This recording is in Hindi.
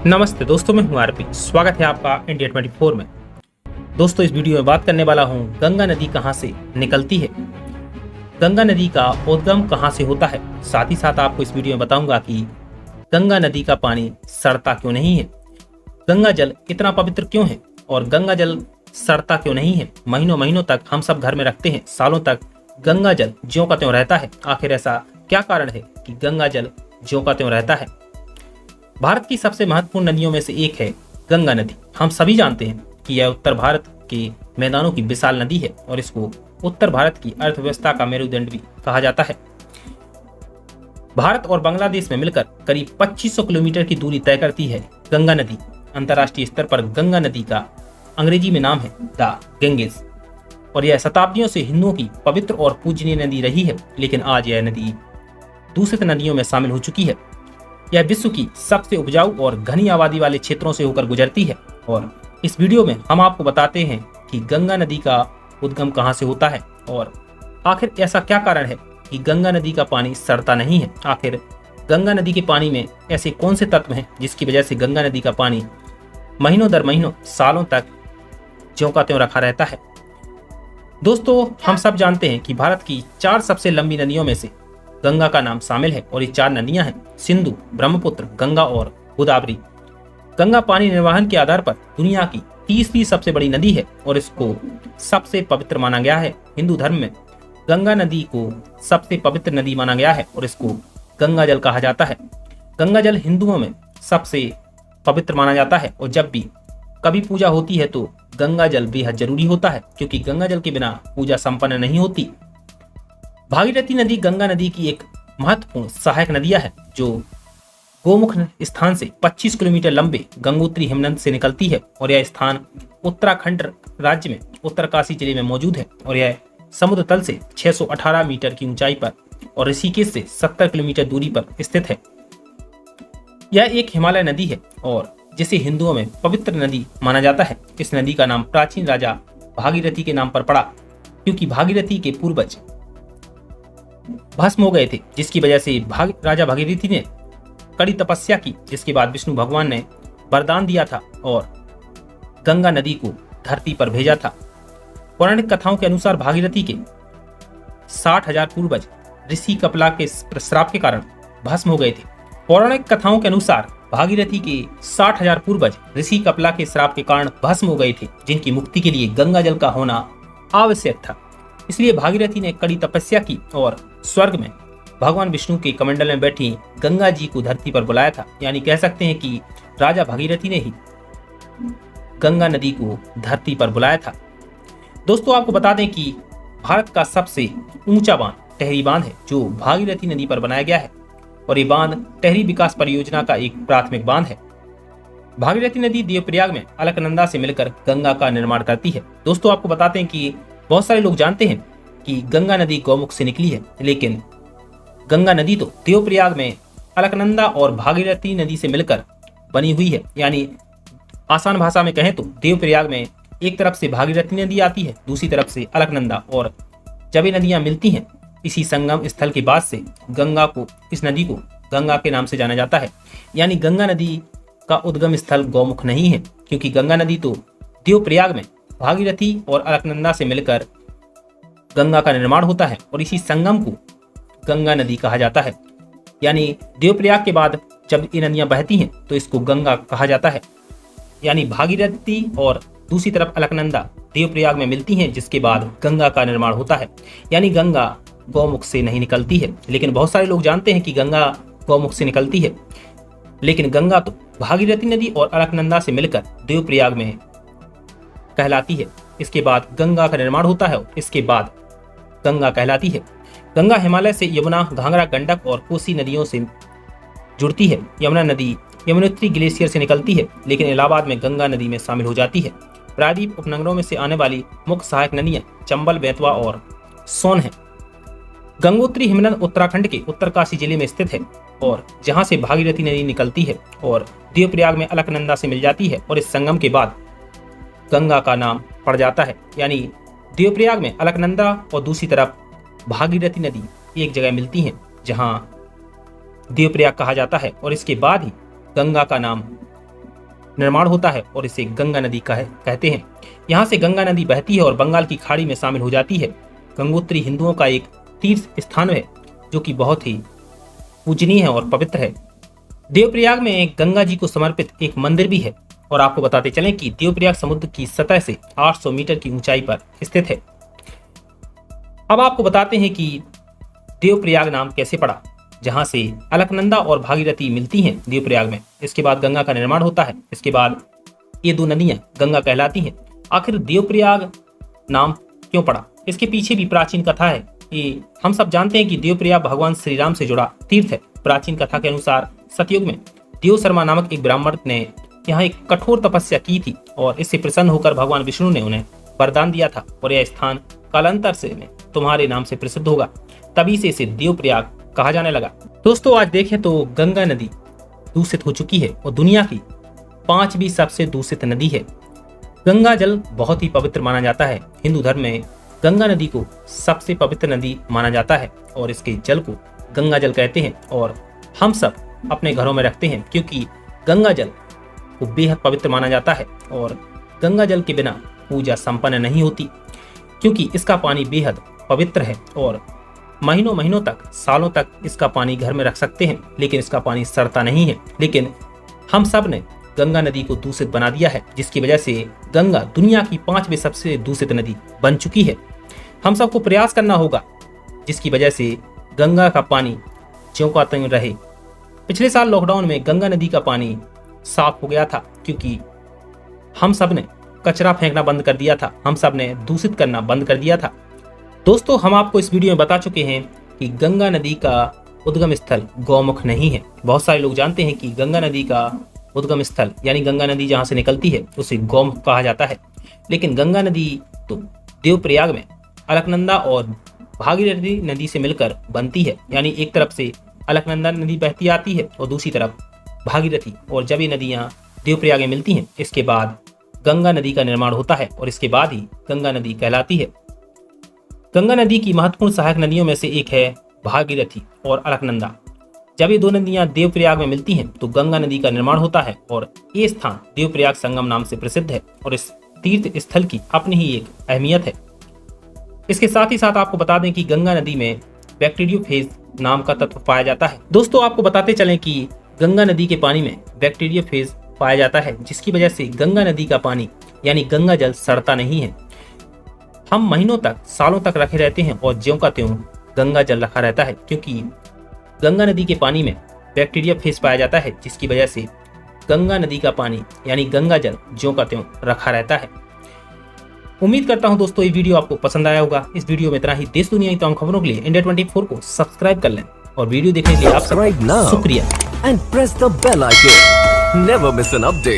नमस्ते दोस्तों, मैं हूं आरपी। स्वागत है आपका इंडिया 24 में। दोस्तों, इस वीडियो में बात करने वाला हूं गंगा नदी कहां से निकलती है, गंगा नदी का उद्गम कहां से होता है। साथ ही साथ आपको इस वीडियो में बताऊंगा कि गंगा नदी का पानी सड़ता क्यों नहीं है, गंगा जल इतना पवित्र क्यों है और गंगा जल सड़ता क्यों नहीं है। महीनों महीनों तक हम सब घर में रखते हैं, सालों तक गंगा जल ज्यों का त्यों रहता है। आखिर ऐसा क्या कारण है कि गंगा जल ज्यों का त्यों रहता है। भारत की सबसे महत्वपूर्ण नदियों में से एक है गंगा नदी। हम सभी जानते हैं कि यह उत्तर भारत के मैदानों की विशाल नदी है और इसको उत्तर भारत की अर्थव्यवस्था का मेरुदंड भी कहा जाता है। भारत और बांग्लादेश में मिलकर करीब 2500 किलोमीटर की दूरी तय करती है गंगा नदी। अंतर्राष्ट्रीय स्तर पर गंगा नदी का अंग्रेजी में नाम है द गैंजेस और यह शताब्दियों से हिंदुओं की पवित्र और पूजनीय नदी रही है। लेकिन आज यह नदी दूषित नदियों में शामिल हो चुकी है। यह विश्व की सबसे उपजाऊ और घनी आबादी वाले क्षेत्रों से होकर गुजरती है और इस वीडियो में हम आपको बताते हैं कि गंगा नदी का उद्गम कहां से होता है और आखिर ऐसा क्या कारण है कि गंगा नदी का पानी सड़ता नहीं है। आखिर गंगा नदी के पानी में ऐसे कौन से तत्व हैं जिसकी वजह से गंगा नदी का पानी महीनों दर महीनों सालों तक ज्यों का त्यों रखा रहता है। दोस्तों, हम सब जानते हैं कि भारत की 4 सबसे लंबी नदियों में से गंगा का नाम शामिल है और ये 4 नदियां हैं सिंधु, ब्रह्मपुत्र, गंगा और गोदावरी। गंगा पानी निर्वहन के आधार पर दुनिया की 30वीं सबसे बड़ी नदी है और इसको सबसे पवित्र माना गया है। हिंदू धर्म में गंगा नदी को सबसे पवित्र नदी माना गया है और इसको गंगा जल कहा जाता है। गंगा जल हिंदुओं में सबसे पवित्र माना जाता है और जब भी कभी पूजा होती है तो गंगा जल बेहद जरूरी होता है, क्योंकि गंगा जल के बिना पूजा संपन्न नहीं होती। भागीरथी नदी गंगा नदी की एक महत्वपूर्ण सहायक नदियां है जो गोमुख स्थान से 25 किलोमीटर लंबे गंगोत्री हिमनद से निकलती है और यह स्थान उत्तराखंड राज्य में उत्तरकाशी जिले में मौजूद है और यह समुद्र तल से 618 मीटर की ऊंचाई पर और ऋषिकेश से 70 किलोमीटर दूरी पर स्थित है। यह एक हिमालय नदी है और जिसे हिंदुओं में पवित्र नदी माना जाता है। इस नदी का नाम प्राचीन राजा भागीरथी के नाम पर पड़ा, क्योंकि भागीरथी के पूर्वज भस्म हो गए थे, जिसकी वजह से राजा भागीरथी ने कड़ी तपस्या की, जिसके बाद विष्णु भगवान ने वरदान दिया था और गंगा नदी को धरती पर भेजा था। पौराणिक कथाओं के अनुसार भागीरथी के 60,000 पूर्वज ऋषि कपिला के श्राप के कारण भस्म हो गए थे। पौराणिक कथाओं के अनुसार भागीरथी के 60,000 पूर्वज ऋषि कपिला के श्राप के कारण भस्म हो गए थे, जिनकी मुक्ति के लिए गंगा जल का होना आवश्यक था। इसलिए भागीरथी ने कड़ी तपस्या की और स्वर्ग में भगवान विष्णु के कमंडल में बैठी गंगा जी को धरती पर बुलाया था। यानी कह सकते हैं कि राजा भागीरथी ने ही गंगा नदी को धरती पर बुलाया था। दोस्तों, आपको बता दें कि भारत का सबसे ऊंचा बांध टेहरी बांध है जो भागीरथी नदी पर बनाया गया है और ये बांध टेहरी विकास परियोजना का एक प्राथमिक बांध है। भागीरथी नदी देवप्रयाग में अलकनंदा से मिलकर गंगा का निर्माण करती है। दोस्तों, आपको बताते हैं कि बहुत सारे लोग जानते हैं कि गंगा नदी गौमुख से निकली है, लेकिन गंगा नदी तो देवप्रयाग में अलकनंदा और भागीरथी नदी से मिलकर बनी हुई है। यानी आसान भाषा में कहें तो देवप्रयाग में एक तरफ से भागीरथी नदी आती है, दूसरी तरफ से अलकनंदा, और जब ये नदियां मिलती हैं इसी संगम स्थल के बाद से इस नदी को गंगा के नाम से जाना जाता है। यानी गंगा नदी का उद्गम स्थल गौमुख नहीं है, क्योंकि गंगा नदी तो देवप्रयाग में भागीरथी और अलकनंदा से मिलकर गंगा का निर्माण होता है और इसी संगम को गंगा नदी कहा जाता है। यानी देवप्रयाग के बाद जब ये नदियां बहती हैं तो इसको गंगा कहा जाता है। यानी भागीरथी और दूसरी तरफ अलकनंदा देवप्रयाग में मिलती हैं, जिसके बाद गंगा का निर्माण होता है। यानी गंगा गौमुख से नहीं निकलती है, लेकिन बहुत सारे लोग जानते हैं कि गंगा गौमुख से निकलती है, लेकिन गंगा तो भागीरथी नदी और अलकनंदा से मिलकर देवप्रयाग में कहलाती है। इसके बाद गंगा का निर्माण होता है, इसके बाद गंगा कहलाती है। गंगा हिमालय से यमुना, घाघरा, गंडक और कोसी नदियों से जुड़ती है। यमुना नदी यमुनोत्री ग्लेशियर से निकलती है, लेकिन इलाहाबाद में गंगा नदी में शामिल हो जाती है। प्रायद्वीप उपनगरों में से आने वाली मुख्य सहायक नदियां चंबल, बेतवा और सोन है। गंगोत्री हिमनद उत्तराखंड के उत्तरकाशी जिले में स्थित है और जहां से भागीरथी नदी निकलती है और देवप्रयाग में अलकनंदा से मिल जाती है और इस संगम के बाद गंगा का नाम पड़ जाता है। यानी देवप्रयाग में अलकनंदा और दूसरी तरफ भागीरथी नदी एक जगह मिलती हैं, जहां देवप्रयाग कहा जाता है और इसके बाद ही गंगा का नाम निर्माण होता है और इसे गंगा नदी कहते हैं। यहाँ से गंगा नदी बहती है और बंगाल की खाड़ी में शामिल हो जाती है। गंगोत्री हिंदुओं का एक तीर्थ स्थान है जो कि बहुत ही पूजनीय है और पवित्र है। देवप्रयाग में एक गंगा जी को समर्पित एक मंदिर भी है और आपको बताते चलें कि देवप्रयाग समुद्र की सतह से 800 मीटर की ऊंचाई पर स्थित है। अब आपको बताते हैं कि देवप्रयाग नाम कैसे पड़ा, जहां से अलकनंदा और भागीरथी मिलती हैं देवप्रयाग में। इसके बाद गंगा का निर्माण होता है। इसके बाद ये दो नदियां गंगा कहलाती हैं। आखिर देवप्रयाग नाम क्यों पड़ा, इसके पीछे भी प्राचीन कथा है। कि हम सब जानते हैं कि देवप्रयाग भगवान श्री राम से जुड़ा तीर्थ है। प्राचीन कथा के अनुसार सतयुग में देव शर्मा नामक एक ब्राह्मण ने यहाँ एक कठोर तपस्या की थी और इससे प्रसन्न होकर भगवान विष्णु ने उन्हें वरदान दिया था और यह स्थान कालांतर से में तुम्हारे नाम से प्रसिद्ध होगा। तभी से इसे देवप्रयाग कहा जाने लगा। दोस्तों आज देखें तो गंगा नदी दूषित हो चुकी है और दुनिया की 5वीं सबसे दूषित नदी है। गंगा जल बहुत ही पवित्र माना जाता है। हिंदू धर्म में गंगा नदी को सबसे पवित्र नदी माना जाता है और इसके जल को गंगा जल कहते हैं और हम सब अपने घरों में रखते हैं क्योंकि गंगा जल को बेहद पवित्र माना जाता है और गंगा जल के बिना पूजा संपन्न नहीं होती क्योंकि इसका पानी बेहद पवित्र है और महीनों महीनों तक, सालों तक इसका पानी घर में रख सकते हैं, लेकिन इसका पानी सड़ता नहीं है। लेकिन हम सब ने गंगा नदी को दूषित बना दिया है, जिसकी वजह से गंगा दुनिया की 5वीं सबसे दूषित नदी बन चुकी है। हम सबको प्रयास करना होगा जिसकी वजह से गंगा का पानी ज्यों का त्यों रहे। पिछले साल लॉकडाउन में गंगा नदी का पानी साफ हो गया था क्योंकि हम सब ने कचरा फेंकना बंद कर दिया था, हम सब ने दूषित करना बंद कर दिया था। दोस्तों हम आपको इस वीडियो में बता चुके हैं कि गंगा नदी का उद्गम स्थल गौमुख नहीं है। बहुत सारे लोग जानते हैं कि गंगा नदी का उद्गम स्थल यानी गंगा नदी जहाँ से निकलती है उसे गौमुख कहा जाता है, लेकिन गंगा नदी तो देवप्रयाग में अलकनंदा और भागीरथी नदी से मिलकर बनती है। यानी एक तरफ से अलकनंदा नदी बहती आती है और दूसरी तरफ भागीरथी, और जब ये नदियाँ देवप्रयाग में मिलती हैं इसके बाद गंगा नदी का निर्माण होता है और इसके बाद ही गंगा नदी कहलाती है। गंगा नदी की महत्वपूर्ण सहायक नदियों में से एक है भागीरथी और अलकनंदा। जब ये दो नदियां देवप्रयाग में मिलती हैं तो गंगा नदी का निर्माण होता है और ये स्थान देवप्रयाग संगम नाम से प्रसिद्ध है और इस तीर्थ स्थल की अपनी ही एक अहमियत है। इसके साथ ही साथ आपको बता दें कि गंगा नदी में बैक्टीरियोफेज नाम का तत्व पाया जाता है। दोस्तों आपको बताते चलें कि गंगा नदी के पानी में बैक्टीरियोफेज पाया जाता है, जिसकी वजह से गंगा नदी का पानी यानी गंगा जल सड़ता नहीं है। हम महीनों तक, सालों तक रखे रहते हैं और ज्यों का त्यों गंगा जल रखा रहता है क्योंकि गंगा नदी के पानी में बैक्टीरियोफेज पाया जाता है, जिसकी वजह से गंगा नदी का पानी यानी गंगा जल ज्यों का त्यों रखा रहता है। उम्मीद करता हूं दोस्तों ये वीडियो आपको पसंद आया होगा। इस वीडियो में इतना ही। देश दुनिया की तमाम खबरों के लिए इंडिया 24 को सब्सक्राइब कर लें और वीडियो देखने के लिए आप सबका शुक्रिया। And press the bell icon. Never miss an update.